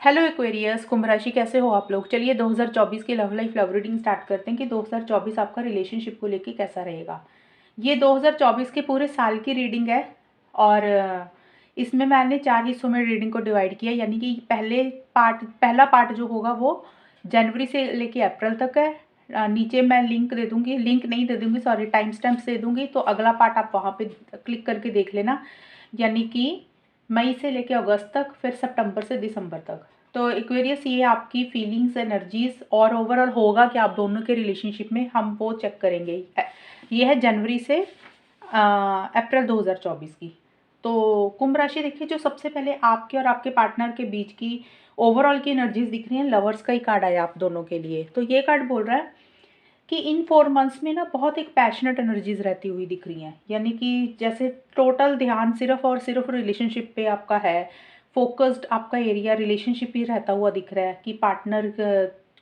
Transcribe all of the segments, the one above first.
Hello Aquarius, कुंभ राशि, कैसे हो आप लोग। चलिए 2024 की love life love reading start करते हैं कि 2024 आपका रिलेशनशिप को लेके कैसा रहेगा। ये 2024 के पूरे साल की रीडिंग है और इसमें मैंने 4 हिस्सों में रीडिंग को डिवाइड किया। यानी कि पहला पार्ट जो होगा वो जनवरी से लेके अप्रैल तक है। नीचे मैं लिंक दे दूँगी, लिंक नहीं दे दूँगी, सॉरी, टाइम स्टैम्प्स दे दूँगी, तो अगला पार्ट आप वहाँ पे क्लिक करके देख लेना। यानी कि मई से लेके अगस्त तक, फिर सितंबर से दिसंबर तक। तो एक्वेरियस, ये आपकी फीलिंग्स, एनर्जीज और ओवरऑल होगा कि आप दोनों के रिलेशनशिप में, हम वो चेक करेंगे। ये है जनवरी से अप्रैल 2024 की। तो कुंभ राशि, देखिए, जो सबसे पहले आपके और आपके पार्टनर के बीच की ओवरऑल की एनर्जीज दिख रही हैं। लवर्स का ही कार्ड आया आप दोनों के लिए। तो ये कार्ड बोल रहा है कि इन 4 मंथ्स में ना बहुत एक पैशनेट एनर्जीज रहती हुई दिख रही हैं। यानी कि जैसे टोटल ध्यान सिर्फ और सिर्फ रिलेशनशिप पे आपका है, फोकस्ड आपका एरिया रिलेशनशिप ही रहता हुआ दिख रहा है कि पार्टनर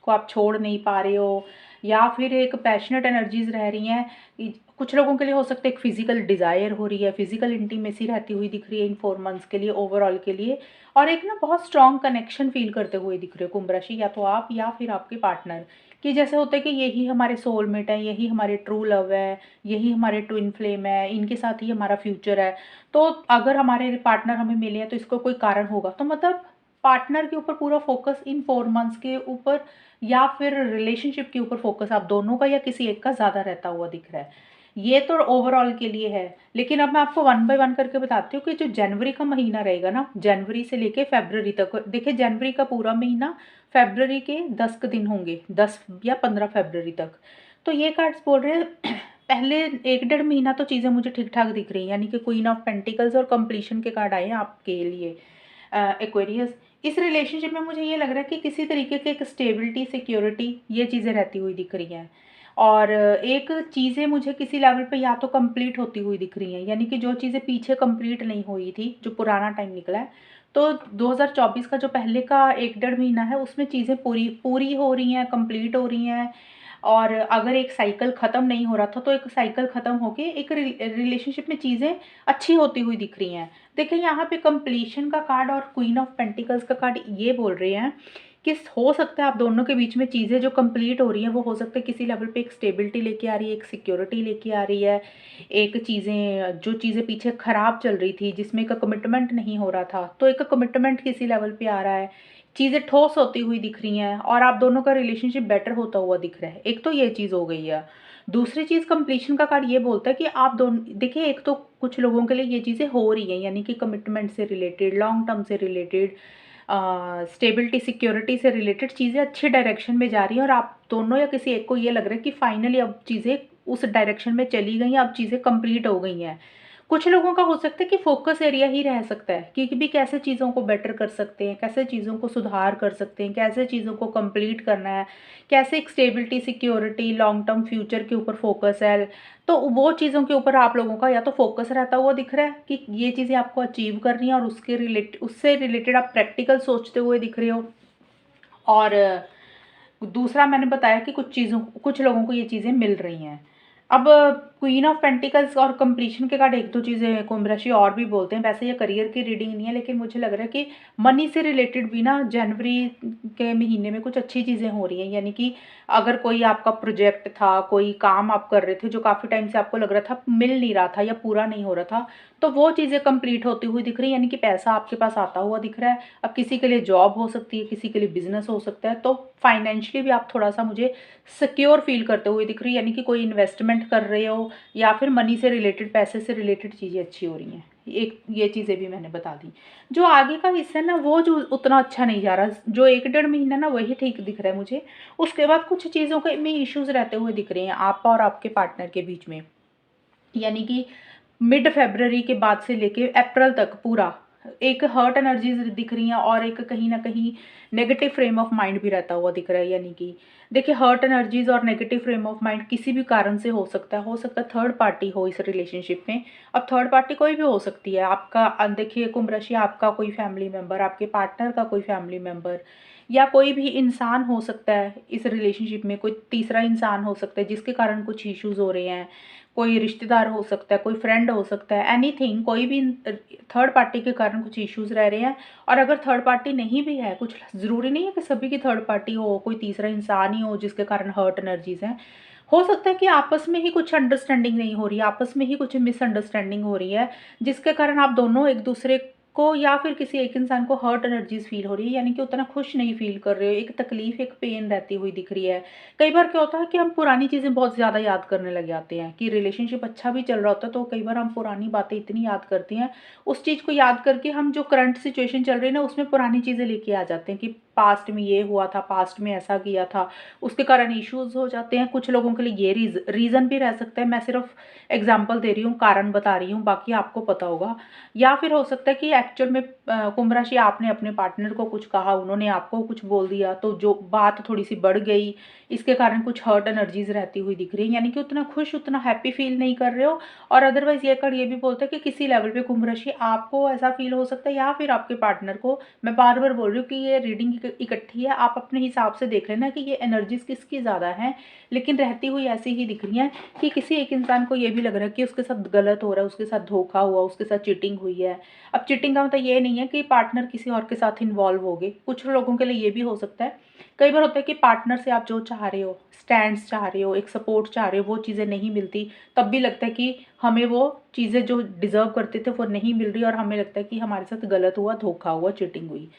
को आप छोड़ नहीं पा रहे हो, या फिर एक पैशनेट एनर्जीज रह रही हैं। कुछ लोगों के लिए हो सकता है एक फिजिकल डिज़ायर हो रही है, फिजिकल इंटीमेसी रहती हुई दिख रही है इन 4 मंथ्स के लिए, ओवरऑल के लिए। और एक ना बहुत स्ट्रॉन्ग कनेक्शन फील करते हुए दिख रहे हो कुंभ राशि, या तो आप या फिर आपके पार्टनर, कि जैसे होता है कि यही हमारे सोलमेट है, यही हमारे ट्रू लव है, यही हमारे ट्विन फ्लेम है, इनके साथ ही हमारा फ्यूचर है। तो अगर हमारे पार्टनर हमें मिले हैं तो इसको कोई कारण होगा। तो मतलब पार्टनर के ऊपर पूरा फोकस इन 4 मंथ्स के ऊपर, या फिर रिलेशनशिप के ऊपर फोकस आप दोनों का या किसी एक का ज़्यादा रहता हुआ दिख रहा है। ये तो ओवरऑल के लिए है। लेकिन अब मैं आपको वन बाय वन करके बताती हूँ कि जो जनवरी का महीना रहेगा ना, जनवरी से लेके फरवरी तक, देखिए जनवरी का पूरा महीना, फरवरी के 10 दिन होंगे, 10 या 15 फरवरी तक। तो ये कार्ड्स बोल रहे हैं पहले 1 डेढ़ महीना तो चीज़ें मुझे ठीक ठाक दिख रही हैं। यानी कि क्वीन ऑफ पेंटिकल्स और कंप्लीशन के कार्ड आए हैं आपके लिए एक्वेरियस। इस रिलेशनशिप में मुझे ये लग रहा है कि किसी तरीके की एक स्टेबिलिटी, सिक्योरिटी, ये चीज़ें रहती हुई दिख रही हैं। और एक चीज़ें मुझे किसी लेवल पे या तो कंप्लीट होती हुई दिख रही हैं। यानी कि जो चीज़ें पीछे कंप्लीट नहीं हुई थी, जो पुराना टाइम निकला है, तो 2024 का जो पहले का 1 डेढ़ महीना है उसमें चीज़ें पूरी पूरी हो रही हैं, कंप्लीट हो रही हैं। और अगर एक साइकिल ख़त्म नहीं हो रहा था तो एक साइकिल ख़त्म होके एक रिलेशनशिप में चीज़ें अच्छी होती हुई दिख रही हैं। देखिए यहाँ पे कंप्लीशन का कार्ड और क्वीन ऑफ पेंटिकल्स का कार्ड ये बोल रहे हैं कि हो सकता है आप दोनों के बीच में चीज़ें जो कंप्लीट हो रही हैं वो हो सकता है किसी लेवल पे एक स्टेबिलिटी लेके आ रही है, एक सिक्योरिटी लेके आ रही है। एक चीज़ें, जो चीज़ें पीछे ख़राब चल रही थी, जिसमें एक कमिटमेंट नहीं हो रहा था, तो एक कमिटमेंट किसी लेवल पे आ रहा है। चीज़ें ठोस होती हुई दिख रही हैं और आप दोनों का रिलेशनशिप बेटर होता हुआ दिख रहा है। एक तो ये चीज़ हो गई है। दूसरी चीज़, कंप्लीशन का कार्ड ये बोलता है कि आप दोनों, देखिए, एक तो कुछ लोगों के लिए ये चीज़ें हो रही हैं, यानी कि कमिटमेंट से रिलेटेड, लॉन्ग टर्म से रिलेटेड, स्टेबिलिटी, सिक्योरिटी से रिलेटेड चीज़ें अच्छी डायरेक्शन में जा रही हैं और आप दोनों या किसी एक को ये लग रहा है कि फाइनली अब चीज़ें उस डायरेक्शन में चली गई हैं, अब चीज़ें कंप्लीट हो गई हैं। कुछ लोगों का हो सकता है कि फोकस एरिया ही रह सकता है कि भी कैसे चीज़ों को बेटर कर सकते हैं, कैसे चीज़ों को सुधार कर सकते हैं, कैसे चीज़ों को कंप्लीट करना है, कैसे एक stability, security, long term future के ऊपर फोकस है। तो वो चीज़ों के ऊपर आप लोगों का या तो फोकस रहता हुआ दिख रहा है कि ये चीज़ें आपको अचीव करनी है और उससे रिलेटेड आप प्रैक्टिकल सोचते हुए दिख रहे हो। और दूसरा मैंने बताया कि कुछ लोगों को ये चीज़ें मिल रही हैं। अब क्वीन ऑफ पेंटिकल्स और कंप्लीशन के कार्ड एक दो चीज़ें कुंभ राशि और भी बोलते हैं। वैसे ये करियर की रीडिंग नहीं है, लेकिन मुझे लग रहा है कि मनी से रिलेटेड भी ना जनवरी के महीने में कुछ अच्छी चीज़ें हो रही हैं। यानी कि अगर कोई आपका प्रोजेक्ट था, कोई काम आप कर रहे थे जो काफ़ी टाइम से आपको लग रहा था मिल नहीं रहा था या पूरा नहीं हो रहा था, तो वो चीज़ें कंप्लीट होती हुई दिख रही है। यानी कि पैसा आपके पास आता हुआ दिख रहा है। अब किसी के लिए जॉब हो सकती है, किसी के लिए बिजनेस हो सकता है, तो फाइनेंशियली भी आप थोड़ा सा मुझे सिक्योर फील करते हुए दिख रही है। यानी कि कोई इन्वेस्टमेंट कर रहे हो या फिर मनी से रिलेटेड, पैसे से रिलेटेड चीज़ें अच्छी हो रही हैं। एक ये चीज़ें भी मैंने बता दी। जो आगे का हिस्सा है ना, वो जो उतना अच्छा नहीं जा रहा, जो 1 डेढ़ महीना ना वही ठीक दिख रहा है मुझे। उसके बाद कुछ चीज़ों के में इश्यूज रहते हुए दिख रहे हैं आप और आपके पार्टनर के बीच में। यानी कि मिड फरवरी के बाद से लेके अप्रैल तक पूरा एक हर्ट एनर्जीज दिख रही हैं और एक कहीं ना कहीं नेगेटिव फ्रेम ऑफ माइंड भी रहता हुआ दिख रहा है। यानी कि देखिए, हर्ट एनर्जीज और नेगेटिव फ्रेम ऑफ माइंड किसी भी कारण से हो सकता है। थर्ड पार्टी हो इस रिलेशनशिप में। अब थर्ड पार्टी कोई भी हो सकती है। आपका देखिए कुंभ राशि, आपका कोई फैमिली मेम्बर, आपके पार्टनर का कोई फैमिली मेम्बर, या कोई भी इंसान हो सकता है इस रिलेशनशिप में, कोई तीसरा इंसान हो सकता है जिसके कारण कुछ इश्यूज हो रहे हैं। कोई रिश्तेदार हो सकता है, कोई फ्रेंड हो सकता है, एनीथिंग, कोई भी थर्ड पार्टी के कारण कुछ इश्यूज़ रह रहे हैं। और अगर थर्ड पार्टी नहीं भी है, कुछ ज़रूरी नहीं है कि सभी की थर्ड पार्टी हो, कोई तीसरा इंसान ही हो जिसके कारण हर्ट एनर्जीज़ हैं। हो सकता है कि आपस में ही कुछ अंडरस्टैंडिंग नहीं हो रही है, आपस में ही कुछ मिसअंडरस्टैंडिंग हो रही है, जिसके कारण आप दोनों एक दूसरे को या फिर किसी एक इंसान को हर्ट एनर्जीज फील हो रही है, यानी कि उतना खुश नहीं फील कर रहे हो, एक तकलीफ, एक पेन रहती हुई दिख रही है। कई बार क्या होता है कि हम पुरानी चीज़ें बहुत ज़्यादा याद करने लग जाते हैं, कि रिलेशनशिप अच्छा भी चल रहा होता है तो कई बार हम पुरानी बातें इतनी याद करते हैं, उस चीज़ को याद करके हम जो करंट सिचुएशन चल रही है ना उसमें पुरानी चीज़ें लेके आ जाते हैं कि पास्ट में ये हुआ था, पास्ट में ऐसा किया था, उसके कारण इश्यूज हो जाते हैं। कुछ लोगों के लिए ये रीज़न भी रह सकता है, मैं सिर्फ एग्जाम्पल दे रही हूँ, कारण बता रही हूँ, बाकी आपको पता होगा। या फिर हो सकता है कि एक्चुअल में कुंभ राशि आपने अपने पार्टनर को कुछ कहा, उन्होंने आपको कुछ बोल दिया, तो जो बात थोड़ी सी बढ़ गई, इसके कारण कुछ हर्ट एनर्जीज रहती हुई दिख रही है, यानी कि उतना खुश, उतना हैप्पी फील नहीं कर रहे हो। और अदरवाइज ये कार्ड ये भी बोलता है कि किसी लेवल पे कुंभ राशि आपको ऐसा फील हो सकता है या फिर आपके पार्टनर को। मैं बार बार बोल रही हूँ कि ये रीडिंग इकट्ठी है, आप अपने हिसाब से देख लेना कि ये एनर्जीज किसकी ज़्यादा है, लेकिन रहती हुई ऐसी ही दिख रही है कि किसी एक इंसान को ये भी लग रहा है कि उसके साथ गलत हो रहा है, उसके साथ धोखा हुआ, उसके साथ चीटिंग हुई है। अब चीटिंग का मतलब ये नहीं है कि पार्टनर किसी और के साथ इन्वॉल्व हो गए, कुछ लोगों के लिए ये भी हो सकता है। कई बार होता है कि पार्टनर से आप जो चाह रहे हो, स्टैंड्स चाह रहे हो, एक सपोर्ट चाह रहे हो, वो चीज़ें नहीं मिलती, तब भी लगता है कि हमें वो चीज़ें जो डिज़र्व करते थे वो नहीं मिल रही और हमें लगता है कि हमारे साथ गलत हुआ, धोखा हुआ, चीटिंग हुई।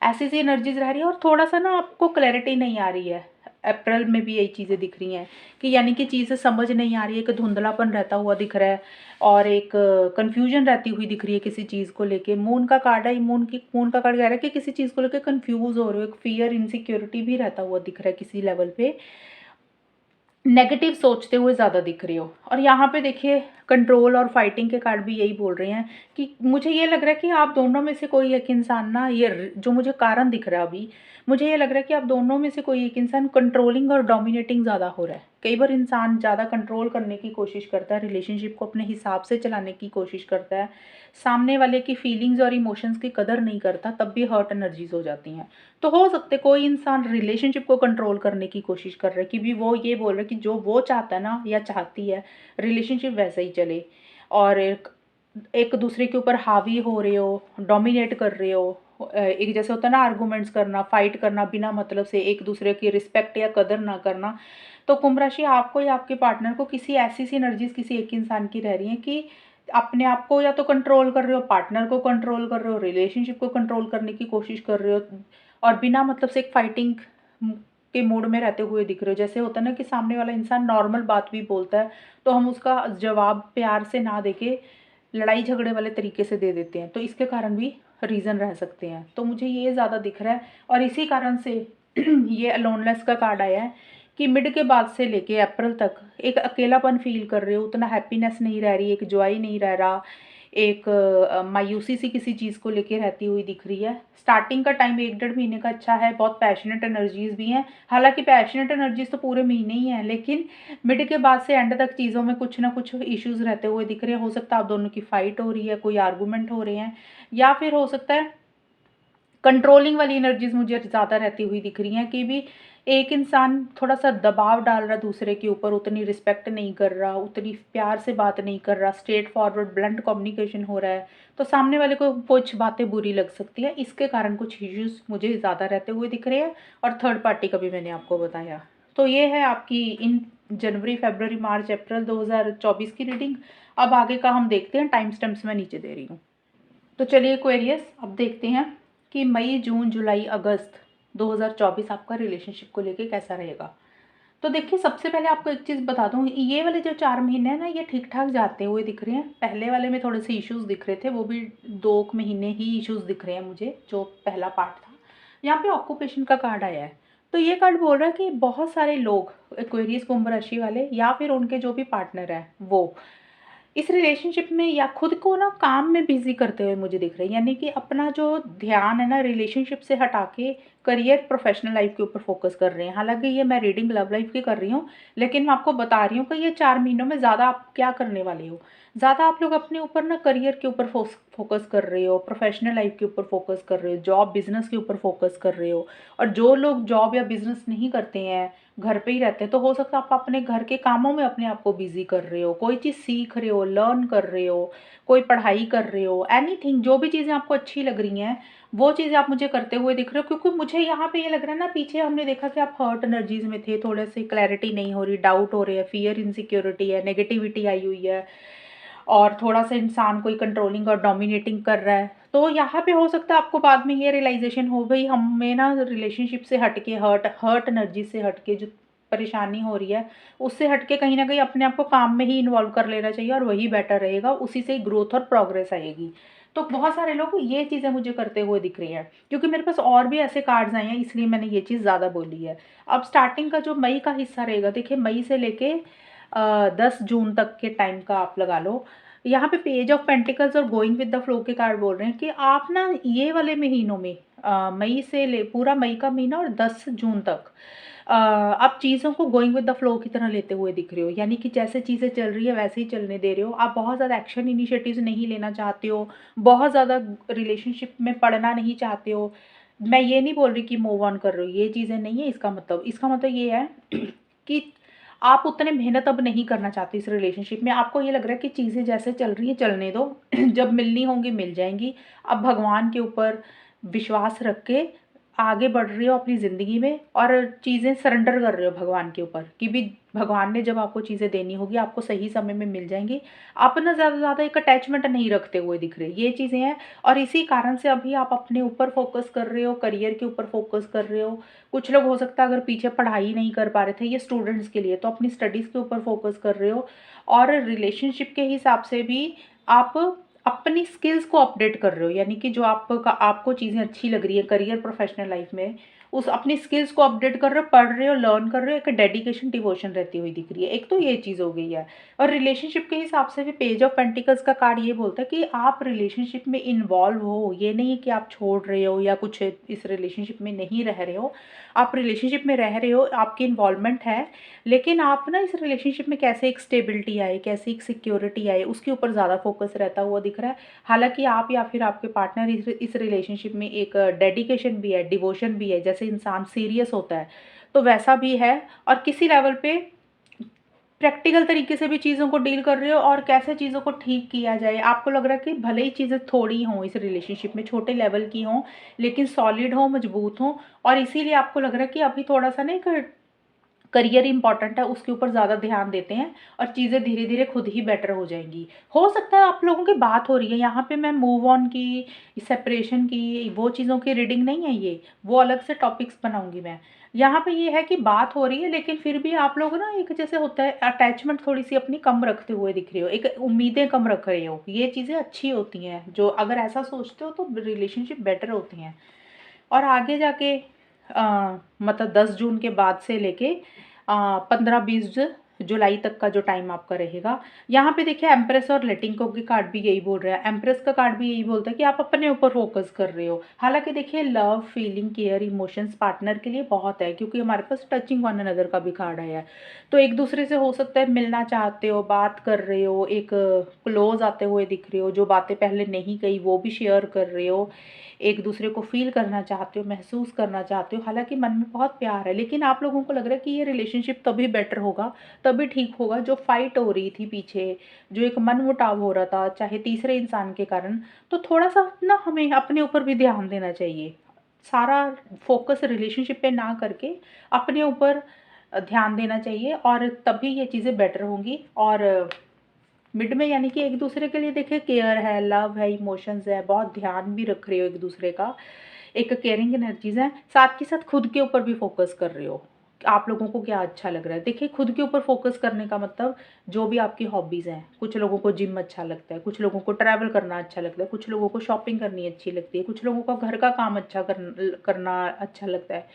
ऐसी सी एनर्जीज रह रही है और थोड़ा सा ना आपको क्लैरिटी नहीं आ रही है। अप्रैल में भी यही चीज़ें दिख रही हैं कि यानी कि चीज़ें समझ नहीं आ रही है, एक धुंधलापन रहता हुआ दिख रहा है और एक कन्फ्यूजन रहती हुई दिख रही है किसी चीज़ को लेके। मून का कार्ड है, मून का कार्ड कह रहा है कि किसी चीज़ को लेके कन्फ्यूज हो रहे हो, एक फियर, इनसिक्योरिटी भी रहता हुआ दिख रहा है किसी लेवल पे, नेगेटिव सोचते हुए ज़्यादा दिख रही हो। और यहाँ पे देखिए कंट्रोल और फाइटिंग के कार्ड भी यही बोल रहे हैं कि मुझे ये लग रहा है कि आप दोनों में से कोई एक इंसान ना, जो मुझे कारण दिख रहा है अभी, मुझे ये लग रहा है कि आप दोनों में से कोई एक इंसान कंट्रोलिंग और डोमिनेटिंग ज़्यादा हो रहा है। कई बार इंसान ज़्यादा कंट्रोल करने की कोशिश करता है, रिलेशनशिप को अपने हिसाब से चलाने की कोशिश करता है, सामने वाले की फीलिंग्स और इमोशंस की कदर नहीं करता, तब भी हर्ट एनर्जीज हो जाती हैं। तो हो सकते कोई इंसान रिलेशनशिप को कंट्रोल करने की कोशिश कर रहा है कि भी वो ये बोल रहा है कि जो वो चाहता है ना या चाहती है, रिलेशनशिप वैसे ही चले। और एक एक दूसरे के ऊपर हावी हो रहे हो, डोमिनेट कर रहे हो, एक जैसे होता है ना आर्गूमेंट्स करना, फाइट करना बिना मतलब से, एक दूसरे की रिस्पेक्ट या कदर ना करना। तो कुंभ राशि आपको या आपके पार्टनर को किसी ऐसी सी एनर्जीज किसी एक इंसान की रह रही है कि अपने आप को या तो कंट्रोल कर रहे हो, पार्टनर को कंट्रोल कर रहे हो, रिलेशनशिप को कंट्रोल करने की कोशिश कर रहे हो, और बिना मतलब से एक फाइटिंग के मूड में रहते हुए दिख रहे हो। जैसे होता है ना कि सामने वाला इंसान नॉर्मल बात भी बोलता है तो हम उसका जवाब प्यार से ना देके लड़ाई झगड़े वाले तरीके से दे देते हैं, तो इसके कारण भी रीज़न रह सकते हैं। तो मुझे ये ज़्यादा दिख रहा है और इसी कारण से ये अलोनलेस का कार्ड आया है कि मिड के बाद से लेके अप्रैल तक एक अकेलापन फील कर रहे हो, उतना हैप्पीनेस नहीं रह रही, एक जॉय नहीं रह रहा, एक मायूसी सी किसी चीज़ को लेके रहती हुई दिख रही है। स्टार्टिंग का टाइम 1 डेढ़ महीने का अच्छा है, बहुत पैशनेट एनर्जीज भी हैं, हालांकि पैशनेट एनर्जीज तो पूरे महीने ही हैं, लेकिन मिड के बाद से एंड तक चीज़ों में कुछ ना कुछ इश्यूज रहते हुए दिख रहे हैं। हो सकता है आप दोनों की फाइट हो रही है, कोई आर्गूमेंट हो रहे हैं, या फिर हो सकता है कंट्रोलिंग वाली एनर्जीज मुझे ज़्यादा रहती हुई दिख रही हैं कि भी एक इंसान थोड़ा सा दबाव डाल रहा है दूसरे के ऊपर, उतनी रिस्पेक्ट नहीं कर रहा, उतनी प्यार से बात नहीं कर रहा, स्ट्रेट फॉरवर्ड ब्लंट कम्युनिकेशन हो रहा है, तो सामने वाले को कुछ बातें बुरी लग सकती है। इसके कारण कुछ इश्यूज मुझे ज़्यादा रहते हुए दिख रहे हैं और थर्ड पार्टी का भी मैंने आपको बताया। तो ये है आपकी इन जनवरी, फरवरी, मार्च, अप्रैल 2024 की रीडिंग। अब आगे का हम देखते हैं, टाइम स्टैम्प्स मैं नीचे दे रही हूँ। तो चलिए एक्वेरियस अब देखते हैं कि मई, जून, जुलाई, अगस्त 2024 आपका रिलेशनशिप को लेके कैसा रहेगा। तो देखिए सबसे पहले आपको एक चीज़ बता दूँ, ये वाले जो 4 महीने हैं ना, ये ठीक ठाक जाते हुए दिख रहे हैं। पहले वाले में थोड़े से इश्यूज दिख रहे थे, वो भी 2 महीने ही इश्यूज दिख रहे हैं मुझे, जो पहला पार्ट था। यहाँ पे ऑक्यूपेशन का कार्ड आया है, तो ये कार्ड बोल रहा है कि बहुत सारे लोग एक्वेरियस कुंभ राशि वाले या फिर उनके जो भी पार्टनर हैं वो इस रिलेशनशिप में या खुद को ना काम में बिजी करते हुए मुझे दिख रही है, यानी कि अपना जो ध्यान है ना रिलेशनशिप से हटा के करियर प्रोफेशनल लाइफ के ऊपर फोकस कर रहे हैं। हालांकि ये मैं रीडिंग लव लाइफ की कर रही हूँ, लेकिन मैं आपको बता रही हूँ कि ये 4 महीनों में ज़्यादा आप क्या करने वाले हो। ज़्यादा आप लोग अपने ऊपर ना करियर के ऊपर फोकस कर रहे हो, प्रोफेशनल लाइफ के ऊपर फोकस कर रहे हो, जॉब बिजनेस के ऊपर फोकस कर रहे हो। और जो लोग जॉब या बिजनेस नहीं करते हैं, घर पे ही रहते हैं, तो हो सकता है आप अपने घर के कामों में अपने आप को बिजी कर रहे हो, कोई चीज़ सीख रहे हो, लर्न कर रहे हो, कोई पढ़ाई कर रहे हो, एनीथिंग, जो भी चीज़ें आपको अच्छी लग रही हैं वो चीज़ें आप मुझे करते हुए दिख रहे हो। क्योंकि मुझे यहाँ पे ये लग रहा है ना, पीछे हमने देखा कि आप हर्ट एनर्जीज में थे, थोड़े से क्लैरिटी नहीं हो रही, डाउट हो रहे हैं, फियर इनसिक्योरिटी है, नेगेटिविटी आई हुई है, और थोड़ा सा इंसान कोई कंट्रोलिंग और डोमिनेटिंग कर रहा है। तो यहाँ पे हो सकता है आपको बाद में ये रियलाइजेशन हो, भाई हमें ना रिलेशनशिप से हटके, हर्ट हर्ट एनर्जी से हटके जो परेशानी हो रही है उससे हटके कहीं ना कहीं अपने आप को काम में ही इन्वॉल्व कर लेना चाहिए, और वही बेटर रहेगा, उसी से ग्रोथ और प्रोग्रेस आएगी। तो बहुत सारे लोग ये चीज़ें मुझे करते हुए दिख रही हैं, क्योंकि मेरे पास और भी ऐसे कार्ड्स आए हैं, इसलिए मैंने ये चीज़ ज़्यादा बोली है। अब स्टार्टिंग का जो मई का हिस्सा रहेगा, देखिए मई से लेके 10 जून तक के टाइम का आप लगा लो। यहाँ पे पेज ऑफ पेंटिकल्स और गोइंग विद द फ्लो के कार्ड बोल रहे हैं कि आप ना ये वाले महीनों में, मई से ले पूरा मई का महीना और 10 जून तक आप चीज़ों को गोइंग विद द फ्लो की तरह लेते हुए दिख रहे हो। यानी कि जैसे चीज़ें चल रही है वैसे ही चलने दे रहे हो। आप बहुत ज़्यादा एक्शन इनिशिएटिव्स नहीं लेना चाहते हो, बहुत ज़्यादा रिलेशनशिप में पड़ना नहीं चाहते हो। मैं ये नहीं बोल रही कि मूव ऑन कर रहे हो, ये चीज़ें नहीं है इसका मतलब ये है कि आप उतने मेहनत अब नहीं करना चाहते इस रिलेशनशिप में। आपको ये लग रहा है कि चीज़ें जैसे चल रही हैं चलने दो जब मिलनी होंगी मिल जाएंगी। अब भगवान के ऊपर विश्वास रख के आगे बढ़ रही हो अपनी ज़िंदगी में, और चीज़ें सरेंडर कर रहे हो भगवान के ऊपर कि भी भगवान ने जब आपको चीज़ें देनी होगी आपको सही समय में मिल जाएंगी। आप ना ज़्यादा ज़्यादा एक अटैचमेंट नहीं रखते हुए दिख रहे, ये चीज़ें हैं। और इसी कारण से अभी आप अपने ऊपर फोकस कर रहे हो, करियर के ऊपर फोकस कर रहे हो। कुछ लोग हो सकता है अगर पीछे पढ़ाई नहीं कर पा रहे थे, ये स्टूडेंट्स के लिए, तो अपनी स्टडीज़ के ऊपर फोकस कर रहे हो। और रिलेशनशिप के हिसाब से भी आप अपनी स्किल्स को अपडेट कर रहे हो, यानी कि जो आपको चीज़ें अच्छी लग रही है करियर प्रोफेशनल लाइफ में, उस अपनी स्किल्स को अपडेट कर रहे हो, पढ़ रहे हो, लर्न कर रहे हो, एक डेडिकेशन डिवोशन रहती हुई दिख रही है। एक तो ये चीज़ हो गई है। और रिलेशनशिप के हिसाब से भी पेज ऑफ पेंटिकल्स का कार्ड ये बोलता है कि आप रिलेशनशिप में इन्वॉल्व हो, ये नहीं है कि आप छोड़ रहे हो या कुछ इस रिलेशनशिप में नहीं रह रहे हो। आप रिलेशनशिप में रह रहे हो, आपकी इन्वॉल्वमेंट है, लेकिन आप ना इस रिलेशनशिप में कैसे एक स्टेबिलिटी आए, कैसे एक सिक्योरिटी आए, उसके ऊपर ज़्यादा फोकस रहता हुआ दिख रहा है। हालांकि आप या फिर आपके पार्टनर इस रिलेशनशिप में एक डेडिकेशन भी है, डिवोशन भी है, जैसे इंसान सीरियस होता है तो वैसा भी है। और किसी लेवल पे प्रैक्टिकल तरीके से भी चीज़ों को डील कर रहे हो, और कैसे चीज़ों को ठीक किया जाए। आपको लग रहा है कि भले ही चीज़ें थोड़ी हों इस रिलेशनशिप में, छोटे लेवल की हों, लेकिन सॉलिड हों, मजबूत हों। और इसीलिए आपको लग रहा है कि अभी थोड़ा सा ना एक करियर इंपॉर्टेंट है, उसके ऊपर ज़्यादा ध्यान देते हैं, और चीज़ें धीरे धीरे खुद ही बेटर हो जाएंगी। हो सकता है आप लोगों की बात हो रही है यहाँ पे, मैं मूव ऑन की, सेपरेशन की, वो चीज़ों की रीडिंग नहीं है ये, वो अलग से टॉपिक्स बनाऊंगी मैं। यहाँ पे ये है कि बात हो रही है, लेकिन फिर भी आप लोग ना एक जैसे होता है अटैचमेंट थोड़ी सी अपनी कम रखते हुए दिख रहे हो, एक उम्मीदें कम रख रहे हो। ये चीज़ें अच्छी होती हैं, जो अगर ऐसा सोचते हो तो रिलेशनशिप बेटर होती हैं। और आगे जाके मतलब 10 जून के बाद से लेके 15-20 जुलाई तक का जो टाइम आपका रहेगा, यहाँ पे देखिए एम्प्रेस और लेटिंग को के कार्ड भी यही बोल रहा है। एम्प्रेस का कार्ड भी यही बोलता है कि आप अपने ऊपर फोकस कर रहे हो। हालांकि देखिए love, feeling, care, emotions partner के लिए बहुत है, क्योंकि हमारे पास टचिंग वन अनदर का भी कार्ड आया है। तो एक दूसरे से हो सकता है मिलना चाहते हो, बात कर रहे हो, एक क्लोज आते हुए दिख रहे हो, जो बातें पहले नहीं कही वो भी शेयर कर रहे हो, एक दूसरे को फील करना चाहते हो, महसूस करना चाहते हो। हालांकि मन में बहुत प्यार है, लेकिन आप लोगों को लग रहा है कि ये रिलेशनशिप तभी बेटर होगा, तभी ठीक होगा, जो फाइट हो रही थी पीछे, जो एक मन मुटाव हो रहा था चाहे तीसरे इंसान के कारण, तो थोड़ा सा ना हमें अपने ऊपर भी ध्यान देना चाहिए। सारा फोकस रिलेशनशिप पे ना करके अपने ऊपर ध्यान देना चाहिए, और तभी ये चीज़ें बेटर होंगी। और मिड में यानी कि एक दूसरे के लिए देखिए केयर है, लव है, इमोशंस है, बहुत ध्यान भी रख रहे हो एक दूसरे का, एक केयरिंग एनर्जीज है। साथ के साथ खुद के ऊपर भी फोकस कर रहे हो, आप लोगों को क्या अच्छा लग रहा है। देखिए खुद के ऊपर फोकस करने का मतलब जो भी आपकी हॉबीज़ हैं, कुछ लोगों को जिम अच्छा लगता है, कुछ लोगों को ट्रैवल करना अच्छा लगता है, कुछ लोगों को शॉपिंग करनी अच्छी लगती है, कुछ लोगों को घर का काम करना अच्छा लगता है।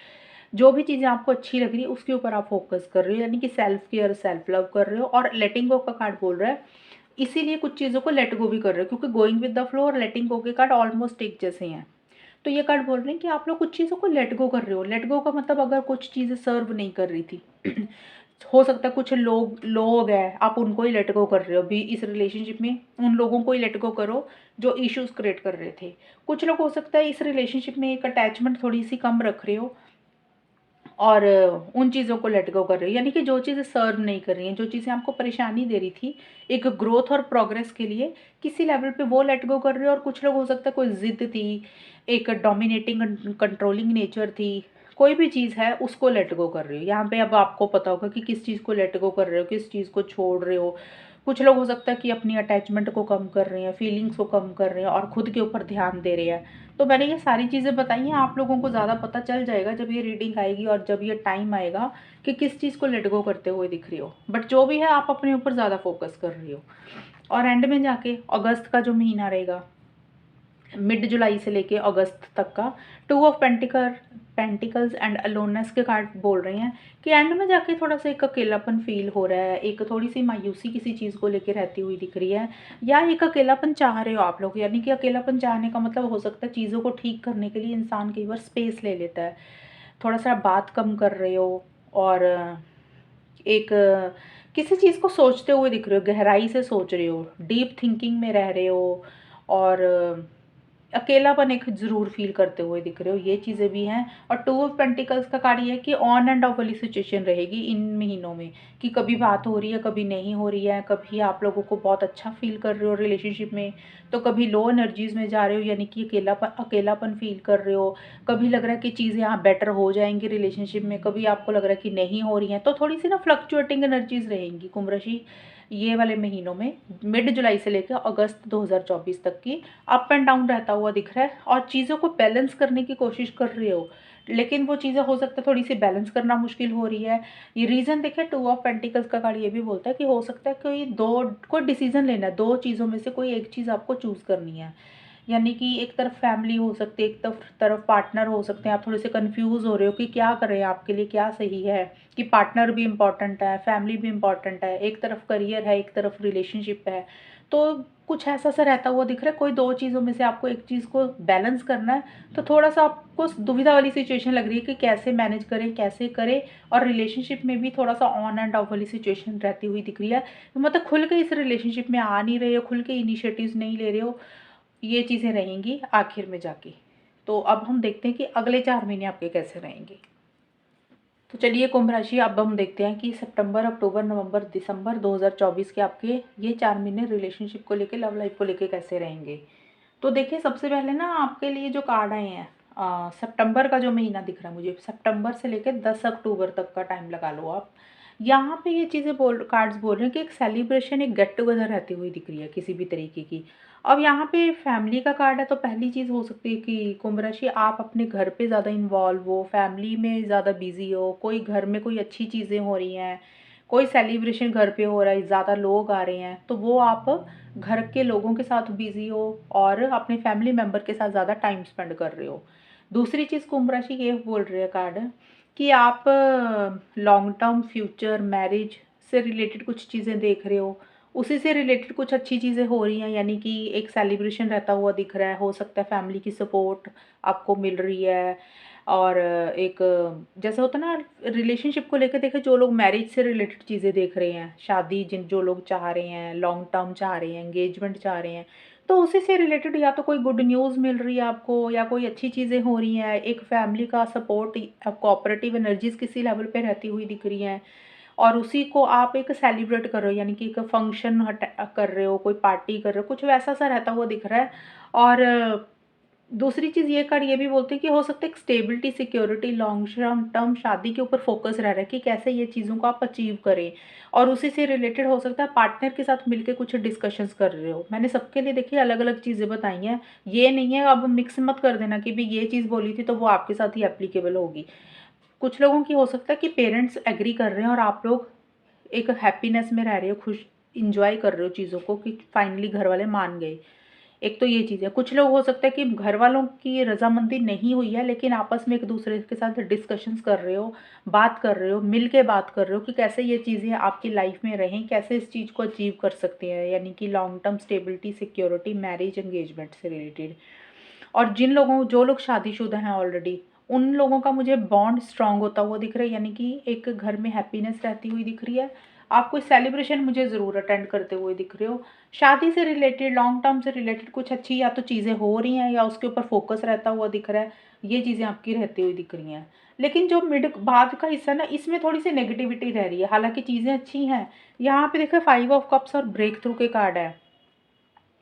जो भी चीज़ें आपको अच्छी लग रही है उसके ऊपर आप फोकस कर रहे हो, यानी कि सेल्फ केयर, सेल्फ लव कर रहे हो। और लेटिंग गो का कार्ड बोल रहा है इसीलिए कुछ चीज़ों को लेट गो भी कर रहे हो, क्योंकि गोइंग विद द फ्लो और लेटिंग गो के कार्ड ऑलमोस्ट एक जैसे हैं। तो ये कार्ड बोल रहे हैं कि आप लोग कुछ चीज़ों को लेट गो कर रहे हो। लेट गो का मतलब अगर कुछ चीज़ें सर्व नहीं कर रही थी हो सकता है कुछ लोग लोग हैं, आप उनको ही लेट गो कर रहे हो अभी इस रिलेशनशिप में, उन लोगों को ही लेट गो करो जो इश्यूज़ क्रिएट कर रहे थे। कुछ लोग हो सकता है इस रिलेशनशिप में एक अटैचमेंट थोड़ी-सी कम रख रहे हो और उन चीज़ों को लेट गो कर रहे हो, यानी कि जो चीज़ें सर्व नहीं कर रही हैं, जो चीज़ें आपको परेशानी दे रही थी, एक ग्रोथ और प्रोग्रेस के लिए किसी लेवल पे वो लेट गो कर रहे हो। और कुछ लोग हो सकता है कोई ज़िद थी, एक डोमिनेटिंग कंट्रोलिंग नेचर थी, कोई भी चीज़ है उसको लेट गो कर रहे हो। यहाँ पे अब आपको पता होगा कि किस चीज़ को लेट गो कर रहे हो, किस चीज़ को छोड़ रहे हो। कुछ लोग हो सकता है कि अपनी अटैचमेंट को कम कर रहे हैं, फीलिंग्स को कम कर रहे हैं और खुद के ऊपर ध्यान दे रहे हैं। तो मैंने ये सारी चीज़ें बताई हैं, आप लोगों को ज़्यादा पता चल जाएगा जब ये रीडिंग आएगी और जब ये टाइम आएगा कि किस चीज़ को लेट गो करते हुए दिख रही हो। बट जो भी है आप अपने ऊपर ज़्यादा फोकस कर रही हो। और एंड में जाके अगस्त का जो महीना रहेगा, मिड जुलाई से लेके अगस्त तक का, two of pentacles and aloneness के कार्ड बोल रहे हैं कि एंड में जाके थोड़ा सा एक अकेलापन फील हो रहा है, एक थोड़ी सी मायूसी किसी चीज़ को लेके रहती हुई दिख रही है, या एक अकेलापन चाह रहे हो आप लोग। यानी कि अकेलापन चाहने का मतलब हो सकता है चीज़ों को ठीक करने के लिए इंसान कई बार स्पेस ले लेता है, थोड़ा सा बात कम कर रहे हो और एक किसी चीज़ को सोचते हुए दिख रहे हो, गहराई से सोच रहे हो, डीप थिंकिंग में रह रहे हो और अकेलापन एक ज़रूर फ़ील करते हुए दिख रहे हो, ये चीज़ें भी हैं। और टू ऑफ पेंटिकल्स का कार्ड ये है कि ऑन एंड ऑफ वाली सिचुएशन रहेगी इन महीनों में, कि कभी बात हो रही है, कभी नहीं हो रही है, कभी आप लोगों को बहुत अच्छा फ़ील कर रहे हो रिलेशनशिप में, तो कभी लो एनर्जीज़ में जा रहे हो, यानी कि अकेलापन फ़ील कर रहे हो। कभी लग रहा है कि चीज़ें यहाँ बेटर हो जाएँगी रिलेशनशिप में, कभी आपको लग रहा है कि नहीं हो रही हैं। तो थोड़ी-सी ना फ्लक्चुएटिंग एनर्जीज़ रहेंगी कुंभ राशि ये वाले महीनों में, मिड जुलाई से लेकर अगस्त 2024 तक की। अप एंड डाउन रहता हुआ दिख रहा है और चीज़ों को बैलेंस करने की कोशिश कर रहे हो, लेकिन वो चीज़ें हो सकता है थोड़ी सी बैलेंस करना मुश्किल हो रही है। ये रीज़न देखिए, टू ऑफ पेंटिकल्स का कार्ड ये भी बोलता है कि हो सकता है कोई डिसीजन लेना है, दो चीज़ों में से कोई एक चीज़ आपको चूज़ करनी है। यानी कि एक तरफ फैमिली हो सकती है, एक तरफ पार्टनर हो सकते हैं। आप थोड़े से कंफ्यूज हो रहे हो कि क्या करें, आपके लिए क्या सही है, कि पार्टनर भी इम्पॉर्टेंट है, फैमिली भी इम्पॉर्टेंट है, एक तरफ करियर है, एक तरफ रिलेशनशिप है। तो कुछ ऐसा सा रहता हुआ दिख रहा है, कोई दो चीज़ों में से आपको एक चीज़ को बैलेंस करना है। तो थोड़ा सा आपको दुविधा वाली सिचुएशन लग रही है कि कैसे मैनेज करें, कैसे करें। और रिलेशनशिप में भी थोड़ा सा ऑन एंड ऑफ वाली सिचुएशन रहती हुई दिख रही है, मतलब खुल के इस रिलेशनशिप में आ नहीं रहे हो, खुल के इनिशिएटिव्स नहीं ले रहे हो, ये चीज़ें रहेंगी आखिर में जाके। तो अब हम देखते हैं कि अगले 4 महीने आपके कैसे रहेंगे। तो चलिए कुंभ राशि, अब हम देखते हैं कि सितंबर, अक्टूबर, नवंबर, दिसंबर 2024 के आपके ये 4 महीने रिलेशनशिप को लेके, लव लाइफ को लेके कैसे रहेंगे। तो देखिए, सबसे पहले ना आपके लिए जो कार्ड आए हैं, सितंबर का जो महीना दिख रहा है मुझे, सितंबर से लेकर 10 अक्टूबर तक का टाइम लगा लो आप। यहाँ पे ये चीज़ें कार्ड्स बोल रहे हैं कि एक सेलिब्रेशन, एक गेट टुगेदर रहती हुई दिख रही है किसी भी तरीके की। अब यहाँ पे फैमिली का कार्ड है, तो पहली चीज़ हो सकती है कि कुंभ राशि आप अपने घर पे ज़्यादा इन्वॉल्व हो, फैमिली में ज़्यादा बिजी हो, कोई घर में कोई अच्छी चीज़ें हो रही हैं, कोई सेलिब्रेशन घर पे हो रहा है, ज़्यादा लोग आ रहे हैं, तो वो आप घर के लोगों के साथ बिजी हो और अपने फैमिली मेम्बर के साथ ज़्यादा टाइम स्पेंड कर रहे हो। दूसरी चीज़ कुंभ राशि ये बोल रहे हैं कार्ड कि आप लॉन्ग टर्म फ्यूचर मैरिज से रिलेटेड कुछ चीज़ें देख रहे हो, उसी से रिलेटेड कुछ अच्छी चीज़ें हो रही हैं, यानी कि एक सेलिब्रेशन रहता हुआ दिख रहा है। हो सकता है फैमिली की सपोर्ट आपको मिल रही है और एक जैसे होता है ना रिलेशनशिप को लेकर, देखे जो लोग मैरिज से रिलेटेड चीज़ें देख रहे हैं, शादी जो लोग चाह रहे हैं, लॉन्ग टर्म चाह रहे हैं, एंगेजमेंट चाह रहे हैं, तो उसी से रिलेटेड या तो कोई गुड न्यूज़ मिल रही है आपको, या कोई अच्छी चीज़ें हो रही हैं, एक फैमिली का सपोर्ट, कोऑपरेटिव एनर्जीज किसी लेवल पे रहती हुई दिख रही हैं और उसी को आप एक सेलिब्रेट कर रहे हो, यानी कि एक फंक्शन कर रहे हो, कोई पार्टी कर रहे हो, कुछ वैसा सा रहता हुआ दिख रहा है। और दूसरी चीज़ ये कार्ड ये भी बोलते हैं कि हो सकता है एक स्टेबिलिटी, सिक्योरिटी, लॉन्ग टर्म शादी के ऊपर फोकस रह रहा है कि कैसे ये चीज़ों को आप अचीव करें। और उसी से रिलेटेड हो सकता है पार्टनर के साथ मिलके कुछ डिस्कशंस कर रहे हो। मैंने सबके लिए देखिए अलग अलग चीज़ें बताई हैं, ये नहीं है अब मिक्स मत कर देना कि भी ये चीज़ बोली थी तो वो आपके साथ ही एप्लीकेबल होगी। कुछ लोगों की हो सकता है कि पेरेंट्स एग्री कर रहे हैं और आप लोग एक हैप्पीनेस में रह रहे हो, खुश इंजॉय कर रहे हो चीज़ों को कि फाइनली घर वाले मान गए। एक तो ये चीज़ है। कुछ लोग हो सकता है कि घर वालों की रज़ामंदी नहीं हुई है, लेकिन आपस में एक दूसरे के साथ डिस्कशंस कर रहे हो, बात कर रहे हो, मिल के बात कर रहे हो कि कैसे ये चीज़ें आपकी लाइफ में रहें, कैसे इस चीज़ को अचीव कर सकते हैं, यानी कि long term stability, security, marriage, engagement से रिलेटेड। और जो लोग शादीशुदा हैं ऑलरेडी, उन लोगों का मुझे बॉन्ड स्ट्रांग होता हुआ दिख रहा है, यानी कि एक घर में हैप्पीनेस रहती हुई दिख रही है। आप कोई सेलिब्रेशन मुझे ज़रूर अटेंड करते हुए दिख रहे हो। शादी से रिलेटेड, लॉन्ग टर्म से रिलेटेड कुछ अच्छी या तो चीज़ें हो रही हैं या उसके ऊपर फोकस रहता हुआ दिख रहा है, ये चीज़ें आपकी रहती हुई दिख रही हैं। लेकिन जो मिड बाद का हिस्सा ना, इसमें थोड़ी सी नेगेटिविटी रह रही है, हालांकि चीज़ें अच्छी हैं। यहाँ पे देखो 5 ऑफ कप्स और ब्रेक थ्रू के कार्ड है।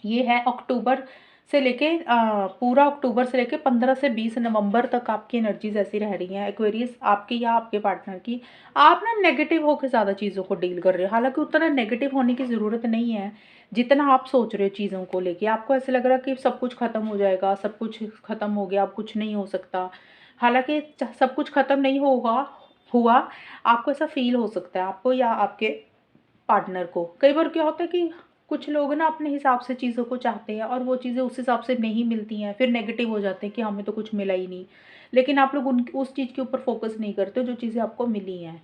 ये है अक्टूबर से लेके पूरा अक्टूबर से लेके 15 से 20 नवंबर तक आपकी एनर्जीज ऐसी रह रही हैं एक्वेरियस, आपकी या आपके पार्टनर की। आप ना नेगेटिव होकर ज़्यादा चीज़ों को डील कर रहे हो, हालांकि उतना नेगेटिव होने की ज़रूरत नहीं है जितना आप सोच रहे हो चीज़ों को लेके। आपको ऐसे लग रहा है कि सब कुछ ख़त्म हो जाएगा, सब कुछ ख़त्म हो गया, अब कुछ नहीं हो सकता। हालांकि सब कुछ ख़त्म नहीं होगा हुआ, आपको ऐसा फील हो सकता है, आपको या आपके पार्टनर को। कई बार क्या होता है कि कुछ लोग ना अपने हिसाब से चीज़ों को चाहते हैं और वो चीज़ें उस हिसाब से नहीं मिलती हैं, फिर नेगेटिव हो जाते हैं कि हमें तो कुछ मिला ही नहीं। लेकिन आप लोग उस चीज़ के ऊपर फोकस नहीं करते जो चीज़ें आपको मिली हैं।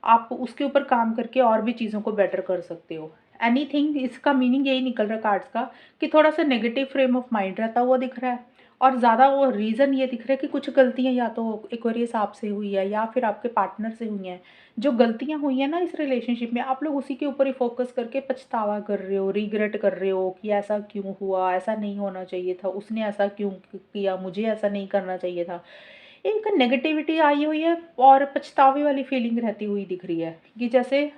आप उसके ऊपर काम करके और भी चीज़ों को बेटर कर सकते हो। एनीथिंग, इसका मीनिंग यही निकल रहा है कार्ड्स का, कि थोड़ा सा नेगेटिव फ्रेम ऑफ माइंड रहता हुआ दिख रहा है। और ज़्यादा वो रीज़न ये दिख रहा है कि कुछ गलतियाँ या तो एक्वेरियस आपसे हुई है या फिर आपके पार्टनर से हुई हैं। जो गलतियाँ हुई हैं ना इस रिलेशनशिप में, आप लोग उसी के ऊपर ही फोकस करके पछतावा कर रहे हो, रिग्रेट कर रहे हो कि ऐसा क्यों हुआ, ऐसा नहीं होना चाहिए था, उसने ऐसा क्यों किया, मुझे ऐसा नहीं करना चाहिए था। एक नेगेटिविटी आई हुई है और पछतावे वाली फीलिंग रहती हुई दिख रही है कि जैसे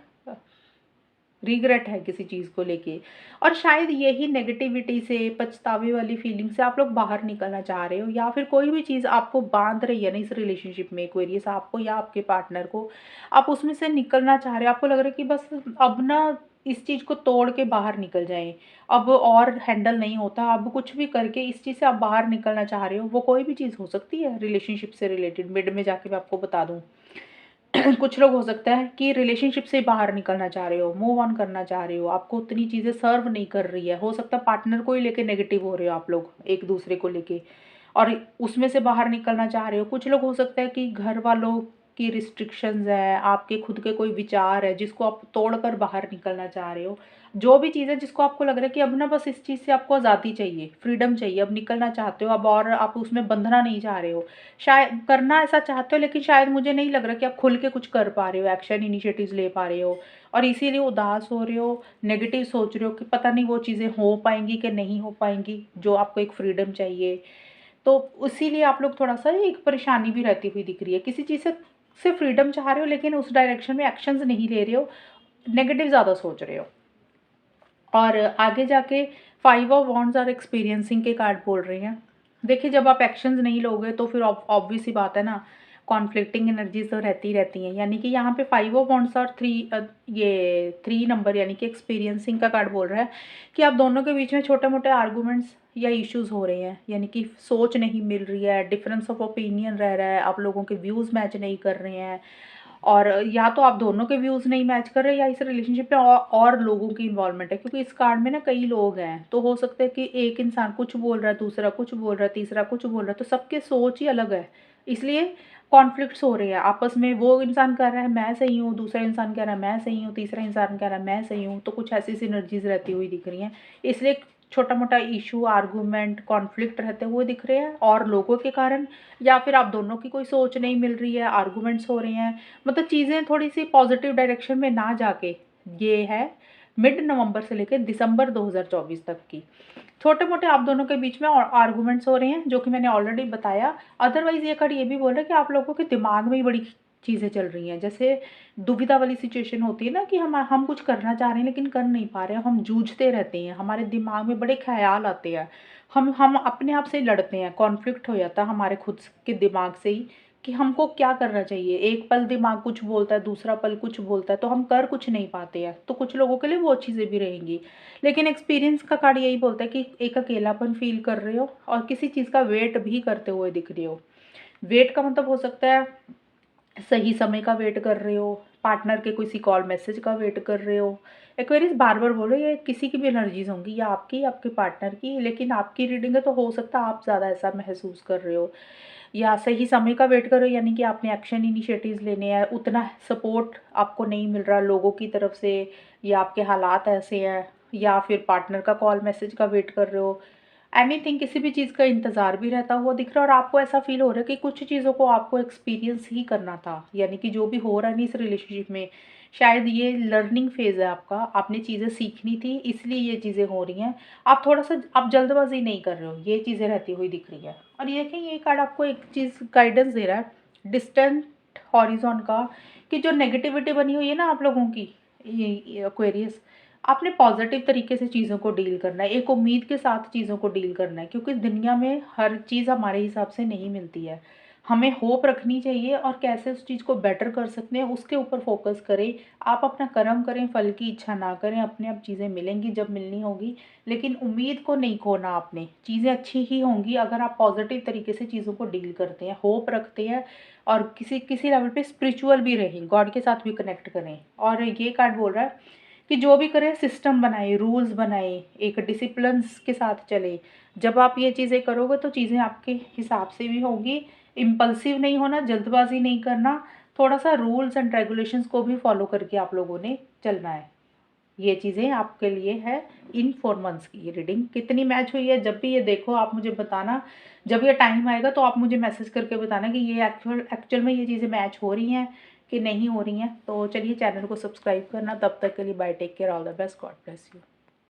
रिग्रेट है किसी चीज़ को लेके। और शायद यही नेगेटिविटी से, पछतावे वाली फीलिंग से आप लोग बाहर निकलना चाह रहे हो, या फिर कोई भी चीज़ आपको बांध रही है ना इस रिलेशनशिप में, एक्वेरियस आपको या आपके पार्टनर को, आप उसमें से निकलना चाह रहे हो। आपको लग रहा है कि बस अब ना इस चीज़ को तोड़ के बाहर निकल जाएं, अब और हैंडल नहीं होता, अब कुछ भी करके इस चीज़ से आप बाहर निकलना चाह रहे हो। वो कोई भी चीज़ हो सकती है रिलेशनशिप से रिलेटेड, मिड में जाके मैं आपको बता दूँ। कुछ लोग हो सकता है कि रिलेशनशिप से बाहर निकलना चाह रहे हो, मूव ऑन करना चाह रहे हो, आपको उतनी चीज़ें सर्व नहीं कर रही है। हो सकता है पार्टनर को ही लेके नेगेटिव हो रहे हो आप लोग एक दूसरे को लेके, और उसमें से बाहर निकलना चाह रहे हो। कुछ लोग हो सकता है कि घर वालों की रिस्ट्रिक्शंस है, आपके खुद के कोई विचार है जिसको आप तोड़कर बाहर निकलना चाह रहे हो। जो भी चीज़ है जिसको आपको लग रहा है कि अब ना बस इस चीज़ से आपको आज़ादी चाहिए, फ्रीडम चाहिए, अब निकलना चाहते हो, अब और आप उसमें बंधना नहीं चाह रहे हो। शायद करना ऐसा चाहते हो, लेकिन शायद मुझे नहीं लग रहा कि आप खुल के कुछ कर पा रहे हो, एक्शन इनिशिएटिव्स ले पा रहे हो, और इसीलिए उदास हो रहे हो, नेगेटिव सोच रहे हो कि पता नहीं वो चीज़ें हो पाएंगी कि नहीं हो पाएंगी जो आपको एक फ्रीडम चाहिए। तो इसीलिए आप लोग थोड़ा सा एक परेशानी भी रहती हुई दिख रही है, किसी चीज़ से फ्रीडम चाह रहे हो लेकिन उस डायरेक्शन में एक्शंस नहीं ले रहे हो, नेगेटिव ज़्यादा सोच रहे हो। और आगे जाके 5 ऑफ वॉन्ड्स और एक्सपीरियंसिंग के कार्ड बोल रहे हैं। देखिए, जब आप एक्शंस नहीं लोगे तो फिर ऑब्वियस सी बात है ना, कॉन्फ्लिक्टिंग एनर्जीज तो रहती ही रहती हैं। यानी कि यहाँ पे 5 ऑफ वॉन्ड्स और ये 3 नंबर यानी कि एक्सपीरियंसिंग का कार्ड बोल रहा है कि आप दोनों के बीच में छोटे मोटे आर्गूमेंट्स या इश्यूज हो रहे हैं, यानी कि सोच नहीं मिल रही है, डिफरेंस ऑफ ओपिनियन रह रहा है, आप लोगों के व्यूज़ मैच नहीं कर रहे हैं। और या तो आप दोनों के व्यूज़ नहीं मैच कर रहे, या इस रिलेशनशिप में और लोगों की इन्वॉल्वमेंट है, क्योंकि इस कार्ड में ना कई लोग हैं। तो हो सकता है कि एक इंसान कुछ बोल रहा है, दूसरा कुछ बोल रहा है, तीसरा कुछ बोल रहा है, तो सबके सोच ही अलग है, इसलिए कॉन्फ्लिक्ट्स हो रहे हैं आपस में। वो इंसान कह रहा है मैं सही हूँ, दूसरा इंसान कह रहा है मैं सही हूँ, तीसरा इंसान कह रहा है मैं सही हूँ। तो कुछ ऐसी सिनर्जीज रहती हुई दिख रही हैं, इसलिए छोटा मोटा इशू, आर्गूमेंट, कॉन्फ्लिक्ट रहते हुए दिख रहे हैं और लोगों के कारण, या फिर आप दोनों की कोई सोच नहीं मिल रही है, आर्गूमेंट्स हो रहे हैं। मतलब चीज़ें थोड़ी सी पॉजिटिव डायरेक्शन में ना जाके, ये है मिड नवंबर से लेकर दिसंबर 2024 तक की छोटे मोटे आप दोनों के बीच में आर्गूमेंट्स हो रहे हैं, जो कि मैंने ऑलरेडी बताया। अदरवाइज ये कार्ड ये भी बोल रहा है कि आप लोगों के दिमाग में ही बड़ी चीज़ें चल रही हैं, जैसे दुविधा वाली सिचुएशन होती है ना, कि हम कुछ करना चाह रहे हैं लेकिन कर नहीं पा रहे हैं, हम जूझते रहते हैं, हमारे दिमाग में बड़े ख्याल आते हैं, हम अपने आप से लड़ते हैं, कॉन्फ्लिक्ट हो जाता है हमारे खुद के दिमाग से ही कि हमको क्या करना चाहिए। एक पल दिमाग कुछ बोलता है, दूसरा पल कुछ बोलता है, तो हम कर कुछ नहीं पाते हैं। तो कुछ लोगों के लिए वो चीज़ें भी रहेंगी। लेकिन एक्सपीरियंस का कार्ड यही बोलता है कि एक अकेलापन फील कर रहे हो और किसी चीज़ का वेट भी करते हुए दिख रहे हो। वेट का मतलब हो सकता है सही समय का वेट कर रहे हो, पार्टनर के किसी कॉल मैसेज का वेट कर रहे हो। एक्वेरियस बार बार बोल रहे हो, ये किसी की भी एनर्जीज होंगी, या आपकी, आपके पार्टनर की, लेकिन आपकी रीडिंग है तो हो सकता है आप ज़्यादा ऐसा महसूस कर रहे हो। या सही समय का वेट कर रहे हो, यानी कि आपने एक्शन इनिशिएटिव्स लेने हैं, उतना सपोर्ट आपको नहीं मिल रहा लोगों की तरफ से, या आपके हालात ऐसे हैं, या फिर पार्टनर का कॉल मैसेज का वेट कर रहे हो। एनीथिंग, किसी भी चीज़ का इंतज़ार भी रहता हुआ दिख रहा है और आपको ऐसा फ़ील हो रहा है कि कुछ चीज़ों को आपको एक्सपीरियंस ही करना था। यानी कि जो भी हो रहा है नहीं इस रिलेशनशिप में, शायद ये लर्निंग फ़ेज़ है आपका, आपने चीज़ें सीखनी थी इसलिए ये चीज़ें हो रही हैं। आप जल्दबाज़ी नहीं कर रहे हो, ये चीज़ें रहती हुई दिख रही हैं। और ये देखें, ये कार्ड आपको एक चीज़ गाइडेंस दे रहा है, डिस्टेंट हॉरिज़ॉन का, कि जो नेगेटिविटी बनी हुई है ना आप लोगों की, ये एक्वेरियस, आपने पॉजिटिव तरीके से चीज़ों को डील करना है, एक उम्मीद के साथ चीज़ों को डील करना है, क्योंकि दुनिया में हर चीज़ हमारे हिसाब से नहीं मिलती है। हमें होप रखनी चाहिए और कैसे उस चीज़ को बेटर कर सकते हैं उसके ऊपर फोकस करें। आप अपना कर्म करें, फल की इच्छा ना करें, अपने आप चीज़ें मिलेंगी जब मिलनी होगी, लेकिन उम्मीद को नहीं खोना आपने। चीज़ें अच्छी ही होंगी अगर आप पॉजिटिव तरीके से चीज़ों को डील करते हैं, होप रखते हैं और किसी किसी लेवल पे स्पिरिचुअल भी रहें, गॉड के साथ भी कनेक्ट करें। और ये कार्ड बोल रहा है कि जो भी करें सिस्टम बनाए, रूल्स बनाए, एक डिसिप्लिन्स के साथ चले। जब आप ये चीज़ें करोगे तो चीज़ें आपके हिसाब से भी होंगी। इम्पल्सिव नहीं होना, जल्दबाजी नहीं करना, थोड़ा-सा रूल्स एंड रेगुलेशंस को भी फॉलो करके आप लोगों ने चलना है। ये चीज़ें आपके लिए है इन 4 मंथ्स की ये रीडिंग। कितनी मैच हुई है, जब भी ये देखो आप मुझे बताना। जब ये टाइम आएगा तो आप मुझे मैसेज करके बताना कि ये एक्चुअल में ये चीज़ें मैच हो रही हैं कि नहीं हो रही हैं। तो चलिए चैनल को सब्सक्राइब करना। तब तक के लिए bye, take care, all the best, God bless you.